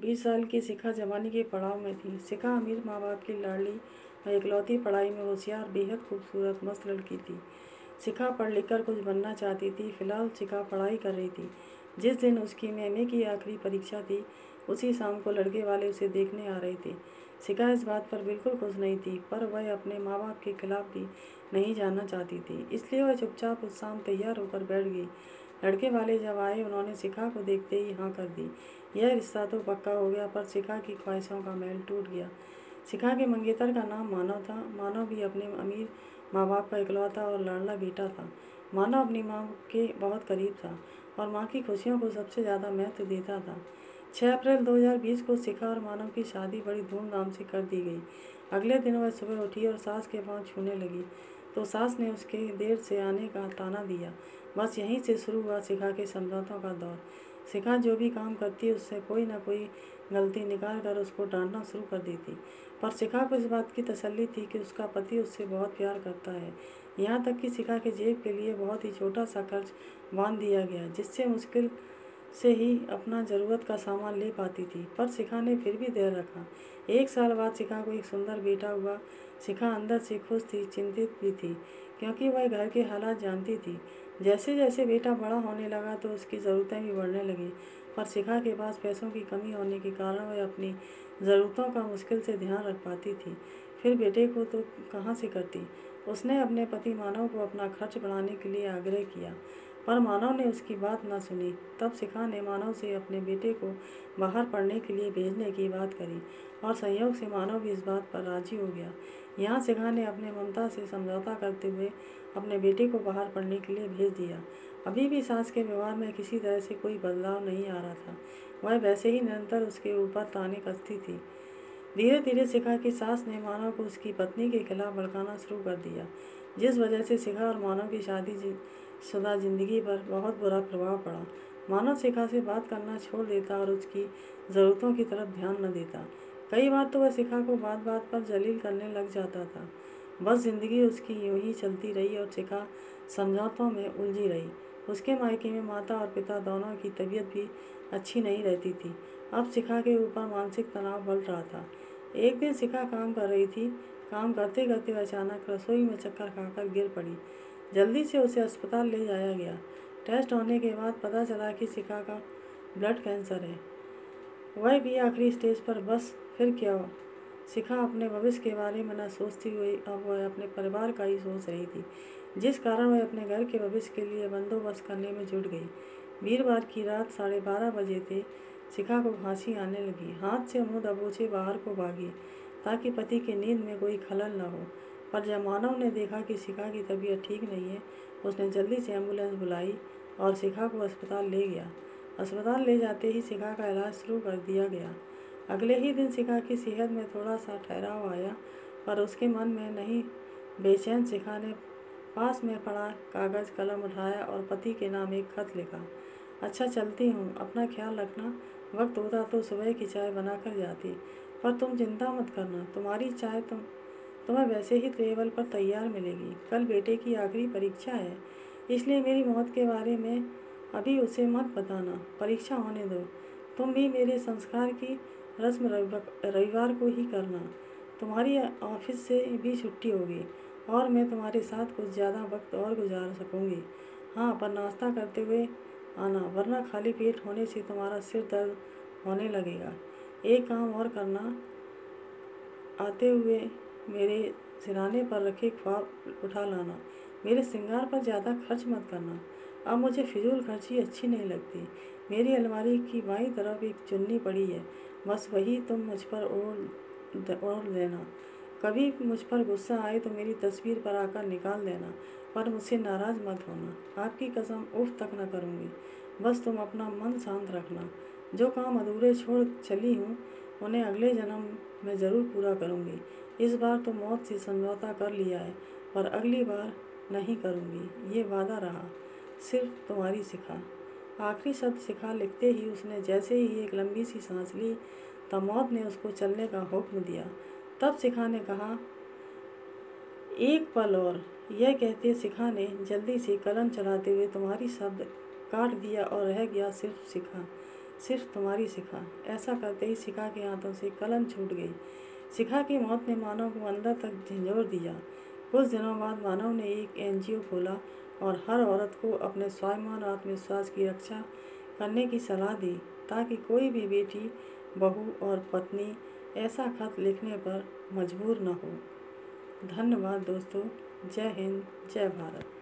20 साल की शिखा जवानी के पड़ाव में थी। शिखा अमीर माँ बाप की लाडली और इकलौती, पढ़ाई में होशियार, बेहद खूबसूरत मस्त लड़की थी। शिखा पढ़ लिख कर कुछ बनना चाहती थी। फिलहाल शिखा पढ़ाई कर रही थी। जिस दिन उसकी एमए की आखिरी परीक्षा थी, उसी शाम को लड़के वाले उसे देखने आ रहे थे। शिखा इस बात पर बिल्कुल खुश नहीं थी, पर वह अपने माँ बाप के खिलाफ भी नहीं जाना चाहती थी, इसलिए वह चुपचाप उस शाम तैयार होकर बैठ गई। लड़के वाले जब आए, उन्होंने शिखा को देखते ही हाँ कर दी। यह रिश्ता तो पक्का हो गया, पर शिखा की ख्वाहिशों का महल टूट गया। शिखा के मंगेतर का नाम मानव था। मानव भी अपने अमीर माँ बाप का इकलौता और लाडला बेटा था। मानव अपनी माँ के बहुत करीब था और माँ की खुशियों को सबसे ज़्यादा महत्व देता था। 6 अप्रैल 2020 को शिखा और मानव की शादी बड़ी धूमधाम से कर दी गई। अगले दिन वह सुबह उठी और सास के पाँव छूने लगी, तो सास ने उसके देर से आने का ताना दिया। बस यहीं से शुरू हुआ शिखा के समझौतों का दौर। शिखा जो भी काम करती, उससे कोई ना कोई गलती निकाल कर उसको डांटना शुरू कर देती, पर शिखा को इस बात की तसल्ली थी कि उसका पति उससे बहुत प्यार करता है। यहाँ तक कि शिखा के जेब के लिए बहुत ही छोटा सा खर्च बांध दिया गया, जिससे मुश्किल से ही अपना ज़रूरत का सामान ले पाती थी। पर शिखा ने फिर भी धैर्य रखा। 1 साल बाद शिखा को एक सुंदर बेटा हुआ। शिखा अंदर से खुश थी, चिंतित भी थी, क्योंकि वह घर के हालात जानती थी। जैसे जैसे बेटा बड़ा होने लगा, तो उसकी ज़रूरतें भी बढ़ने लगीं, पर शिखा के पास पैसों की कमी होने के कारण वह अपनी ज़रूरतों का मुश्किल से ध्यान रख पाती थी। फिर बेटे को तो कहाँ से करती। उसने अपने पति मानव को अपना खर्च बढ़ाने के लिए आग्रह किया, पर मानव ने उसकी बात न सुनी। तब शिखा ने मानव से अपने बेटे को बाहर पढ़ने के लिए भेजने की बात करी, और संयोग से मानव भी इस बात पर राजी हो गया। यहाँ शिखा ने अपने ममता से समझौता करते हुए अपने बेटे को बाहर पढ़ने के लिए भेज दिया। अभी भी सास के व्यवहार में किसी तरह से कोई बदलाव नहीं आ रहा था। वह वैसे ही निरंतर उसके ऊपर ताने कसती थी। धीरे धीरे शिखा की सास ने मानव को उसकी पत्नी के खिलाफ भड़काना शुरू कर दिया, जिस वजह से शिखा और मानव की शादीशुदा जिंदगी पर बहुत बुरा प्रभाव पड़ा। मानव शिखा से बात करना छोड़ देता और उसकी ज़रूरतों की तरफ ध्यान न देता। कई बार तो वह शिखा को बात बात पर जलील करने लग जाता था। बस जिंदगी उसकी यूं ही चलती रही और शिखा समझौतों में उलझी रही। उसके मायके में माता और पिता दोनों की तबीयत भी अच्छी नहीं रहती थी। अब शिखा के ऊपर मानसिक तनाव बढ़ रहा था। एक दिन शिखा काम कर रही थी। काम करते करते अचानक रसोई में चक्कर खाकर गिर पड़ी। जल्दी से उसे अस्पताल ले जाया गया। टेस्ट होने के बाद पता चला कि शिखा का ब्लड कैंसर है। वह भी आखिरी स्टेज पर। बस फिर क्या हो? शिखा अपने भविष्य के बारे में न सोचती हुई अब वह अपने परिवार का ही सोच रही थी, जिस कारण वह अपने घर के भविष्य के लिए बंदोबस्त करने में जुट गई। वीरवार की रात 12:30 बजे थे। शिखा को खांसी आने लगी। हाथ से मुंह दबोचे बाहर को भागी, ताकि पति की नींद में कोई खलल न हो। पर जब मानव ने देखा कि शिखा की तबीयत ठीक नहीं है, उसने जल्दी से एम्बुलेंस बुलाई और शिखा को अस्पताल ले गया। अस्पताल ले जाते ही शिखा का इलाज शुरू कर दिया गया। अगले ही दिन शिखा की सेहत में थोड़ा सा ठहराव आया, पर उसके मन में नहीं बेचैन। शिखा ने पास में पड़ा कागज़ कलम उठाया और पति के नाम एक खत लिखा। अच्छा, चलती हूँ, अपना ख्याल रखना। वक्त होता तो सुबह की चाय बना कर जाती, पर तुम चिंता मत करना, तुम्हारी चाय तुम्हें वैसे ही टेबल पर तैयार मिलेगी। कल बेटे की आखिरी परीक्षा है, इसलिए मेरी मौत के बारे में अभी उसे मत बताना। परीक्षा होने दो। तुम भी मेरे संस्कार की रस्म रविवार को ही करना। तुम्हारी ऑफिस से भी छुट्टी होगी और मैं तुम्हारे साथ कुछ ज़्यादा वक्त और गुजार सकूँगी। हाँ, पर नाश्ता करते हुए आना, वरना खाली पेट होने से तुम्हारा सिर दर्द होने लगेगा। एक काम और करना, आते हुए मेरे सिरहाने पर रखे ख्वाब उठा लाना। मेरे श्रृंगार पर ज़्यादा खर्च मत करना। अब मुझे फिजूल खर्ची अच्छी नहीं लगती। मेरी अलमारी की बाईं तरफ एक चुन्नी पड़ी है, बस वही तुम मुझ पर ओढ़ लेना। कभी मुझ पर गुस्सा आए तो मेरी तस्वीर पर आकर निकाल देना, पर मुझसे नाराज़ मत होना। आपकी कसम उफ तक न करूँगी। बस तुम अपना मन शांत रखना। जो काम अधूरे छोड़ चली हूँ, उन्हें अगले जन्म में ज़रूर पूरा करूँगी। इस बार तो मौत से समझौता कर लिया है, पर अगली बार नहीं करूँगी, ये वादा रहा। सिर्फ तुम्हारी शिखा। आखिरी शब्द शिखा लिखते ही उसने जैसे ही एक लंबी सी सांस ली, तब मौत ने उसको चलने का हुक्म दिया। तब शिखा ने कहा, एक पल और। यह कहते शिखा ने जल्दी से कलम चलाते हुए तुम्हारी शब्द काट दिया और रह गया सिर्फ शिखा। सिर्फ तुम्हारी शिखा। ऐसा करते ही शिखा के हाथों से कलम छूट गई। शिखा की मौत ने मानव को अंदर तक झंझोर दिया। कुछ दिनों बाद मानव ने एक NGO खोला और हर औरत को अपने स्वाभिमान और आत्मविश्वास की रक्षा करने की सलाह दी, ताकि कोई भी बेटी, बहू और पत्नी ऐसा खत लिखने पर मजबूर न हो। धन्यवाद दोस्तों। जय हिंद, जय भारत।